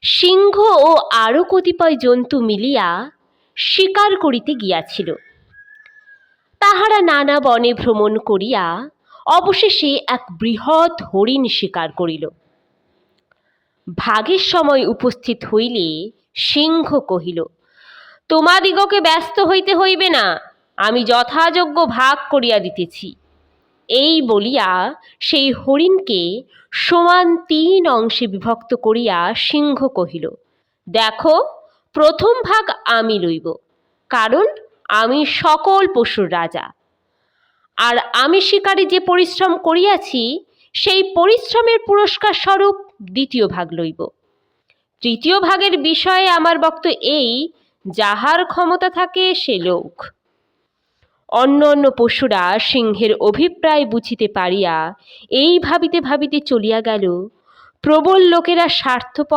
সিংহ ও আরও কতিপয় জন্তু মিলিয়া শিকার করিতে গিয়াছিল। তাহারা নানা বনে ভ্রমণ করিয়া অবশেষে এক বৃহৎ হরিণ শিকার করিল। ভাগের সময় উপস্থিত হইলে সিংহ কহিল, তোমাদিগকে ব্যস্ত হইতে হইবে না, আমি যথাযোগ্য ভাগ করিয়া দিতেছি। এই বলিয়া সেই হরিণকে সমান 3 অংশে বিভক্ত করিয়া সিংহ কহিল, দেখো, প্রথম ভাগ আমি লইব, কারণ আমি সকল পশুর রাজা, আর আমি শিকারে যে পরিশ্রম করিয়াছি সেই পরিশ্রমের পুরস্কার স্বরূপ দ্বিতীয় ভাগ লইব। তৃতীয় ভাগের বিষয়ে আমার বক্তব্য এই, যাহার ক্ষমতা থাকে সে লোক। অন্য অন্য পশুরা সিংহের অভিপ্রায় বুঝিতে পারিয়া এই ভাবিতে ভাবিতে চলিয়া গেল। প্রবল লোকেরা স্বার্থপর